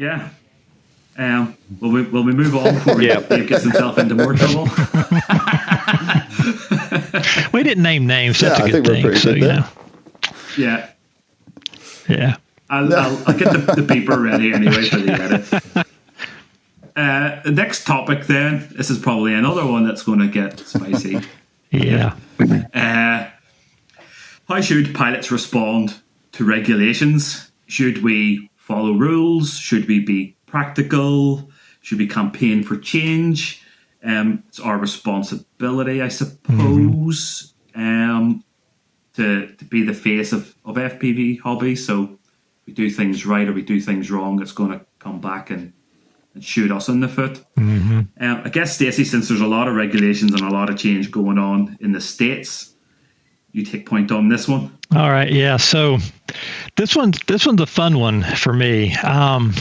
Yeah. Will we move on before Dave gets himself into more trouble? We didn't name names. So that's a good thing. So, Yeah. Yeah. I'll get the beeper ready anyway for the edit. The next topic then, this is probably another one that's going to get spicy. Yeah. How should pilots respond to regulations? Should we follow rules? Should we be practical? Should we campaign for change? It's our responsibility, I suppose, to be the face of FPV hobby. So if we do things right or we do things wrong, it's going to come back and shoot us in the foot. I guess, Stacey, since there's a lot of regulations and a lot of change going on in the States, you take point on this one. All right. Yeah. So this one's a fun one for me. I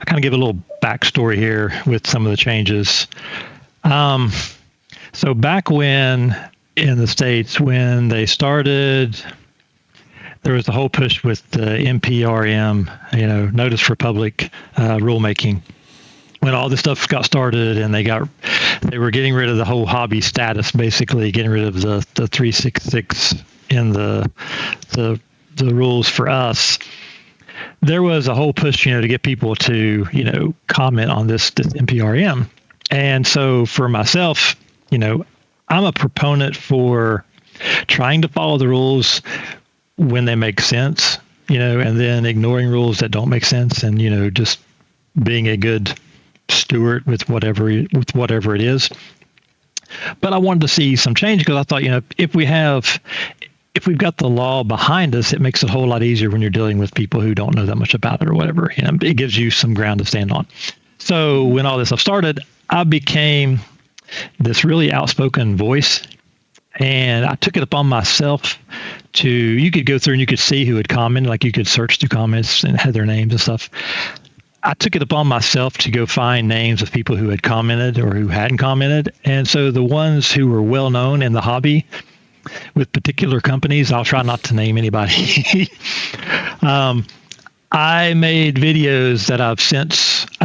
kind of give a little backstory here with some of the changes. So back when in the States, when they started, there was the whole push with the NPRM, notice for public rulemaking. When all this stuff got started and they were getting rid of the whole hobby status, basically getting rid of the 366 in the rules for us. There was a whole push, to get people to, comment on this NPRM. And so for myself, I'm a proponent for trying to follow the rules when they make sense, and then ignoring rules that don't make sense, and, just being a good steward with whatever it is. But I wanted to see some change because I thought, if we've got the law behind us, it makes it a whole lot easier when you're dealing with people who don't know that much about it or whatever. It gives you some ground to stand on. So when all this stuff started, I became this really outspoken voice, and I took it upon myself you could go through and you could see who had commented, like you could search through comments and had their names and stuff. I took it upon myself to go find names of people who had commented or who hadn't commented. And so the ones who were well known in the hobby with particular companies, I'll try not to name anybody. I made videos that I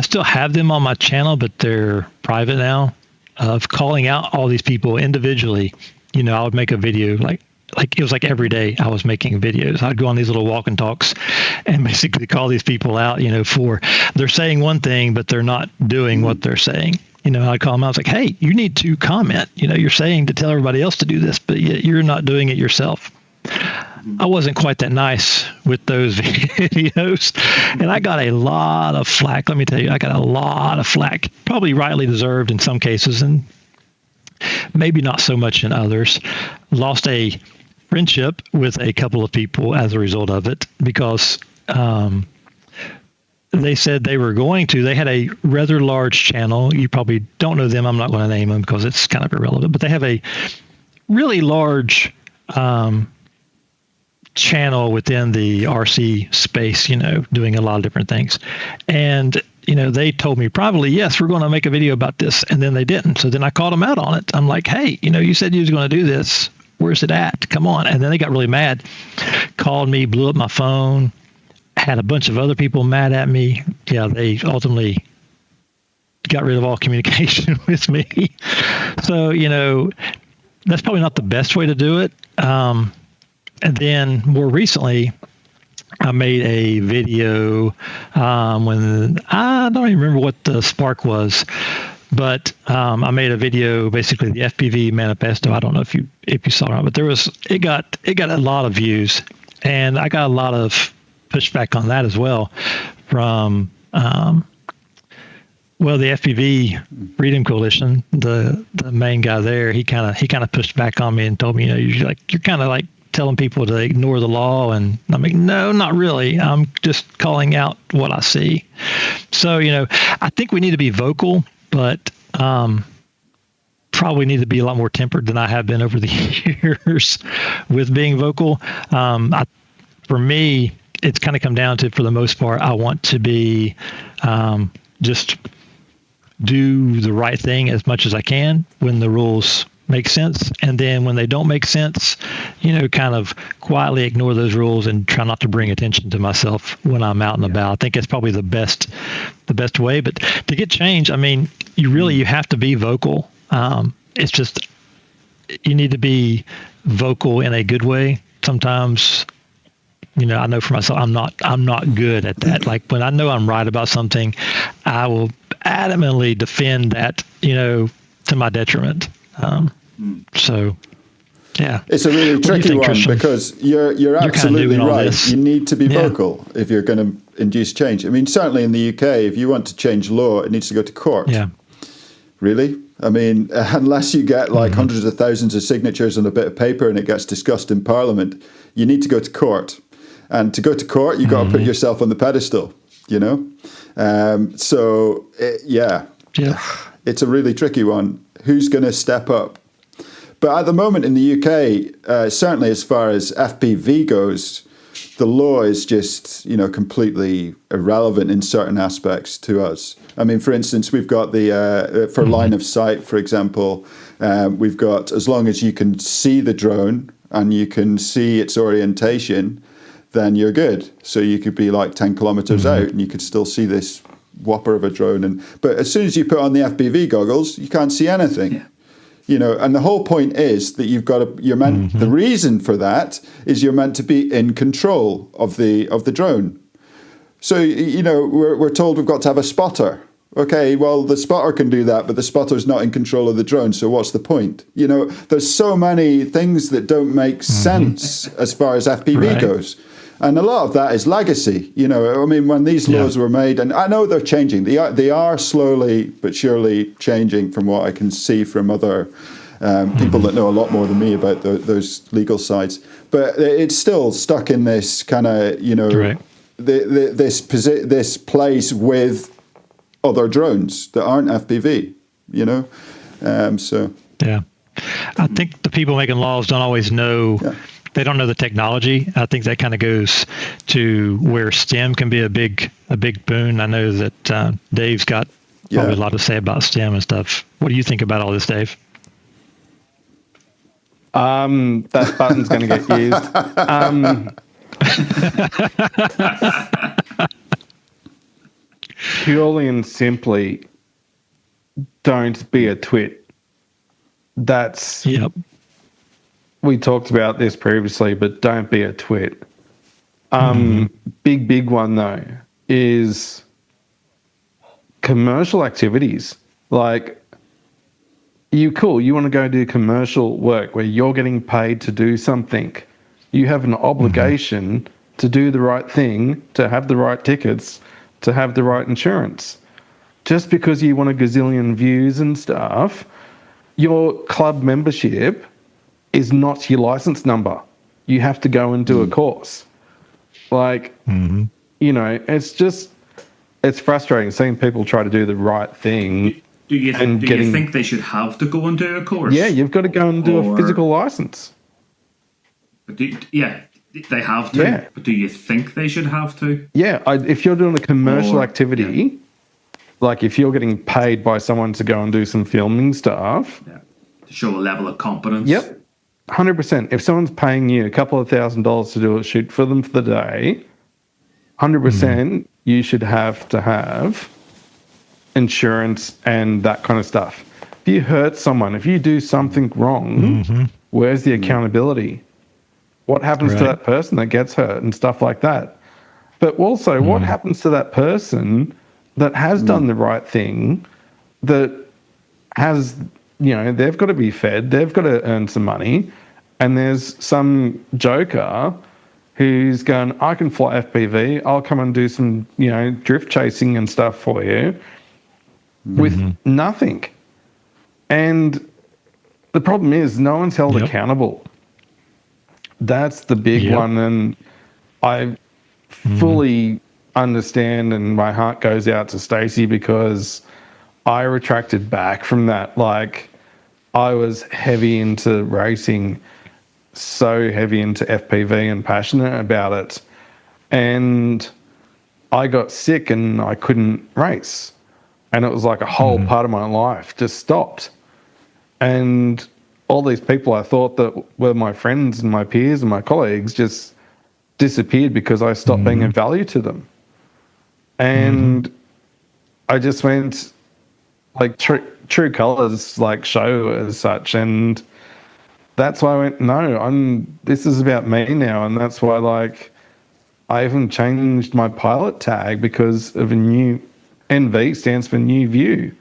still have them on my channel, but they're private now, of calling out all these people individually. I would make a video like it was like every day I was making videos. I'd go on these little walk and talks and basically call these people out, for they're saying one thing, but they're not doing what they're saying. I'd call them out. I was like, hey, you need to comment. You're saying to tell everybody else to do this, but yet you're not doing it yourself. I wasn't quite that nice with those videos, and I got a lot of flack. Let me tell you, I got a lot of flack, probably rightly deserved in some cases, and maybe not so much in others. Lost a friendship with a couple of people as a result of it because they said they had a rather large channel. You probably don't know them. I'm not going to name them because it's kind of irrelevant, but they have a really large channel within the RC space, doing a lot of different things. And, they told me privately, yes, we're going to make a video about this. And then they didn't. So then I called them out on it. I'm like, hey, you said you was going to do this. Where's it at? Come on. And then they got really mad, called me, blew up my phone, had a bunch of other people mad at me. Yeah, they ultimately got rid of all communication with me. So, that's probably not the best way to do it. And then more recently, I made a video when I don't even remember what the spark was, but I made a video, basically the FPV manifesto. I don't know if you saw it, but it got a lot of views, and I got a lot of pushback on that as well from the FPV Freedom Coalition. The main guy there, he kind of pushed back on me and told me, you're kind of like telling people to ignore the law, and I'm like, no, not really. I'm just calling out what I see. So, I think we need to be vocal, but probably need to be a lot more tempered than I have been over the years with being vocal. For me, it's kind of come down to, for the most part, I want to be just do the right thing as much as I can when the rules make sense. And then when they don't make sense, kind of quietly ignore those rules and try not to bring attention to myself when I'm out and about. I think it's probably the best way. But to get change, I mean, you have to be vocal. It's just, you need to be vocal in a good way. Sometimes, I know for myself, I'm not good at that. Like when I know I'm right about something, I will adamantly defend that, to my detriment. So, yeah, it's a really tricky one, Christian? Because you're absolutely right. You need to be vocal if you're going to induce change. I mean, certainly in the UK, if you want to change law, it needs to go to court. Yeah, really. I mean, unless you get like hundreds of thousands of signatures on a bit of paper and it gets discussed in Parliament, you need to go to court. And to go to court, you got to put yourself on the pedestal. It's a really tricky one. Who's going to step up? But at the moment in the UK, certainly as far as FPV goes, the law is just, completely irrelevant in certain aspects to us. I mean, for instance, we've got the, for line of sight, for example, we've got, as long as you can see the drone and you can see its orientation, then you're good. So you could be like 10 kilometers out and you could still see this whopper of a drone. But as soon as you put on the FPV goggles, you can't see anything. Yeah. And the whole point is that you're meant, the reason for that is you're meant to be in control of the drone. So, we're told we've got to have a spotter. Okay, well, the spotter can do that, but the spotter's not in control of the drone, so what's the point? There's so many things that don't make sense as far as FPV goes. And a lot of that is legacy. I mean, when these laws were made, and I know they're changing. They are slowly but surely changing from what I can see from other people that know a lot more than me about those legal sides. But it's still stuck in this kind of, this place with other drones that aren't FPV, Yeah. I think the people making laws don't always know... Yeah. They don't know the technology. I think that kind of goes to where STEM can be a big boon. I know that Dave's got probably a lot to say about STEM and stuff. What do you think about all this, Dave? That button's going to get used. Purely and simply, don't be a twit. That's... Yep. We talked about this previously, but don't be a twit. Big one, though, is commercial activities. Like, you want to go do commercial work where you're getting paid to do something. You have an obligation to do the right thing, to have the right tickets, to have the right insurance. Just because you want a gazillion views and stuff, your club membership is not your license number. You have to go and do a course. Like, it's frustrating seeing people try to do the right thing. Do you think they should have to go and do a course? Yeah, you've got to go and do a physical license. They have to. Yeah. But do you think they should have to? Yeah, if you're doing a commercial activity, like if you're getting paid by someone to go and do some filming stuff. Yeah. To show a level of competence. Yep. 100%. If someone's paying you a couple of $1,000s to do a shoot for them for the day, 100% you should have to have insurance and that kind of stuff. If you hurt someone, if you do something wrong, where's the accountability? What happens to that person that gets hurt and stuff like that? But also, what happens to that person that has done the right thing, that has... they've got to be fed, they've got to earn some money, and there's some joker who's going, I can fly FPV, I'll come and do some, drift chasing and stuff for you with nothing. And the problem is no one's held accountable. That's the big one, and I fully understand, and my heart goes out to Stacey because I retracted back from that. Like, I was heavy into racing, so heavy into FPV and passionate about it. And I got sick and I couldn't race. And it was like a whole part of my life just stopped. And all these people I thought that were my friends and my peers and my colleagues just disappeared because I stopped being of value to them. And I just went, like, true colours, like, show as such. And that's why I went, no, this is about me now. And that's why, like, I even changed my pilot tag because of a new NV stands for new view,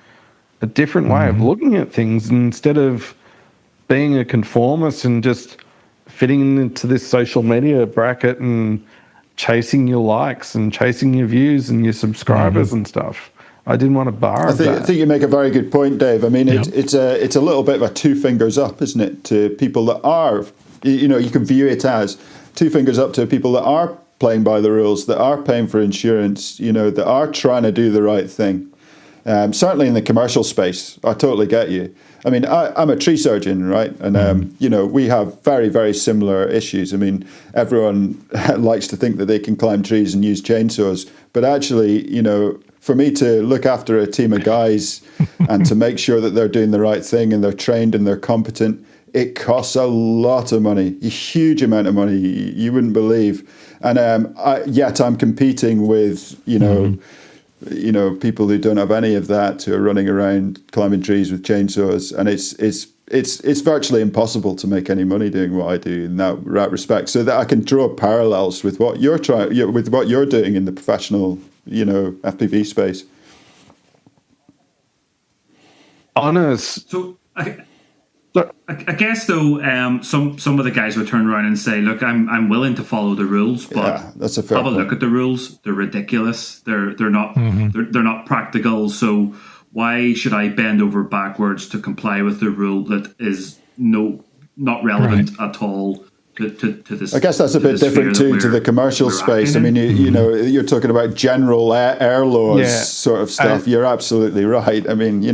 a different way of looking at things. Instead of being a conformist and just fitting into this social media bracket and chasing your likes and chasing your views and your subscribers and stuff. I didn't want to borrow that. I think you make a very good point, Dave. I mean, it's a little bit of a two fingers up, isn't it, to people that are, you can view it as two fingers up to people that are playing by the rules, that are paying for insurance, that are trying to do the right thing. Certainly in the commercial space, I totally get you. I mean, I'm a tree surgeon, right? And, we have very, very similar issues. I mean, everyone likes to think that they can climb trees and use chainsaws. But actually, for me to look after a team of guys and to make sure that they're doing the right thing and they're trained and they're competent, it costs a lot of money, a huge amount of money, you wouldn't believe. And yet I'm competing with, people who don't have any of that, who are running around climbing trees with chainsaws, and it's virtually impossible to make any money doing what I do in that respect. So that I can draw parallels with what you're doing in the professional, FPV space. Honest. So I guess though, some of the guys would turn around and say, "Look, I'm willing to follow the rules, but that's a fair have a point. look at the rules. They're ridiculous. They're not they're not practical. So why should I bend over backwards to comply with the rule that is not relevant at all to this?" I guess that's a bit different too to the commercial space. I mean, you're talking about general air laws sort of stuff. You're absolutely right. I mean,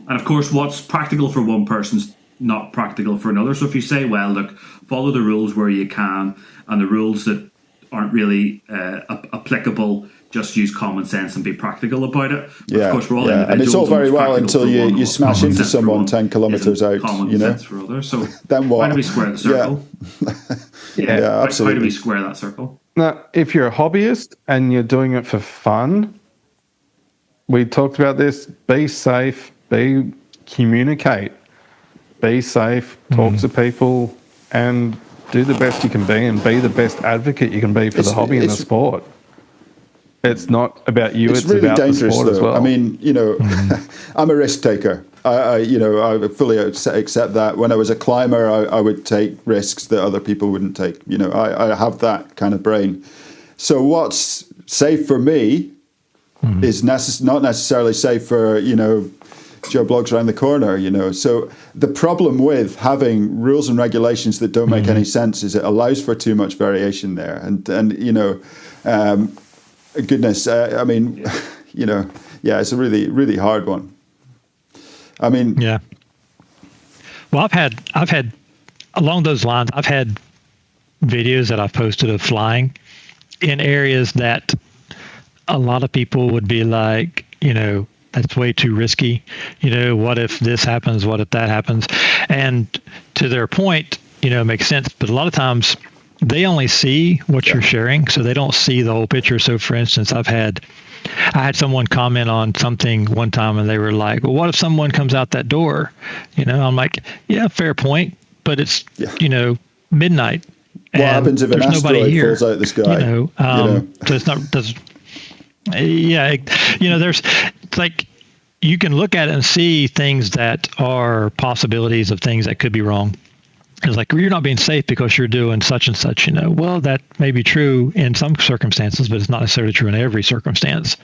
And of course, what's practical for one person's not practical for another. So if you say, well, look, follow the rules where you can, and the rules that aren't really applicable, just use common sense and be practical about it. But of course, we're all individuals. And it's all very well until you smash into sense someone 10 kilometres out. Common sense for others. So then what? How do we square the circle? Yeah, absolutely. How do we square that circle? Now, if you're a hobbyist and you're doing it for fun, we talked about this, be safe, communicate, be safe, talk to people, and do the best you can be, and be the best advocate you can be for the hobby and the sport. It's not about you, it's really about dangerous, the sport as well. I mean, I'm a risk taker. I fully accept that. When I was a climber, I would take risks that other people wouldn't take. I have that kind of brain. So what's safe for me is not necessarily safe for, Joe Bloggs around the corner, So the problem with having rules and regulations that don't make any sense is it allows for too much variation there. And goodness, I mean, it's a really, really hard one. I mean, yeah. Well, I've had along those lines, I've had videos that I've posted of flying in areas that a lot of people would be like, that's way too risky. What if this happens? What if that happens? And to their point, it makes sense. But a lot of times they only see what you're sharing, so they don't see the whole picture. So for instance, I had someone comment on something one time and they were like, well, what if someone comes out that door? I'm like, yeah, fair point. But it's, midnight. What happens if an asteroid falls out the sky? So it's not, there's like, you can look at it and see things that are possibilities of things that could be wrong. It's like, you're not being safe because you're doing such and such, Well, that may be true in some circumstances, but it's not necessarily true in every circumstance.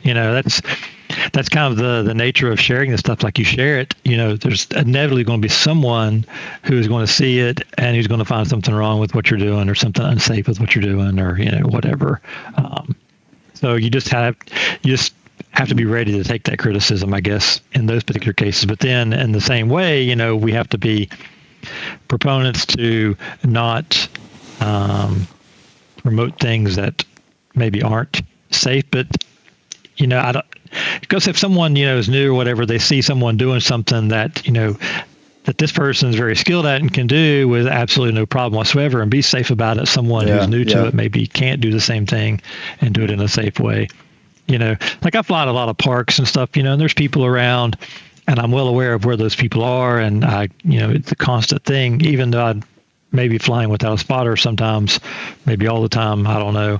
That's kind of the nature of sharing this stuff. Like, you share it, there's inevitably going to be someone who's going to see it and who's going to find something wrong with what you're doing, or something unsafe with what you're doing, or, whatever. So you just have to be ready to take that criticism, I guess, in those particular cases. But then in the same way, we have to be proponents to not promote things that maybe aren't safe. But, because if someone, is new or whatever, they see someone doing something that, that this person is very skilled at and can do with absolutely no problem whatsoever, and be safe about it. Someone who's new to it maybe can't do the same thing and do it in a safe way. Like I fly at a lot of parks and stuff, and there's people around, and I'm well aware of where those people are, and it's a constant thing, even though I may be flying without a spotter sometimes, maybe all the time, I don't know.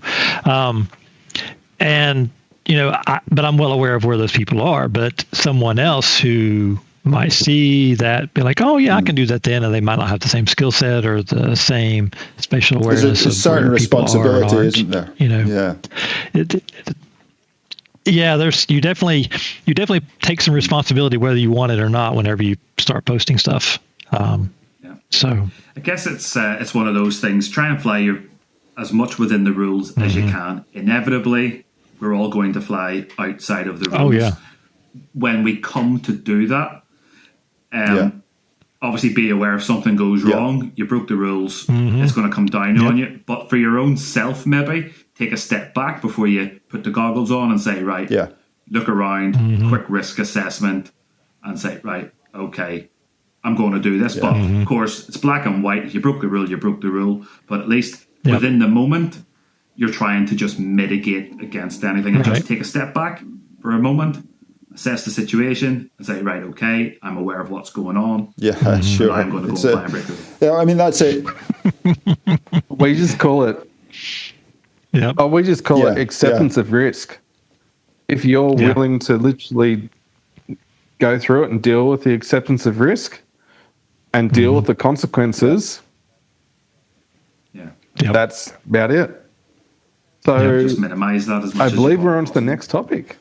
But I'm well aware of where those people are. But someone else who might see that, be like, oh yeah, I can do that then, and they might not have the same skill set or the same spatial awareness. There's a certain responsibility, isn't there? There's you definitely take some responsibility whether you want it or not whenever you start posting stuff. So I guess it's one of those things. Try and fly as much within the rules as you can. Inevitably, we're all going to fly outside of the rules. Oh yeah. When we come to do that, obviously be aware if something goes wrong, you broke the rules, it's going to come down on you. But for your own self, maybe take a step back before you put the goggles on and say, right, look around, quick risk assessment, and say, right, okay, I'm going to do this. But of course, it's black and white. If you broke the rule, you broke the rule. But at least within the moment, you're trying to just mitigate against anything and just take a step back for a moment, assess the situation, and say, right, okay, I'm aware of what's going on. Yeah, sure. I'm going to go fly and break the rule. Yeah, I mean, that's it. We just call it. Yeah. Oh, we just call it acceptance of risk. If you're willing to literally go through it and deal with the acceptance of risk and deal with the consequences, that's about it. So just minimize that as much I as believe you we're on to the next topic.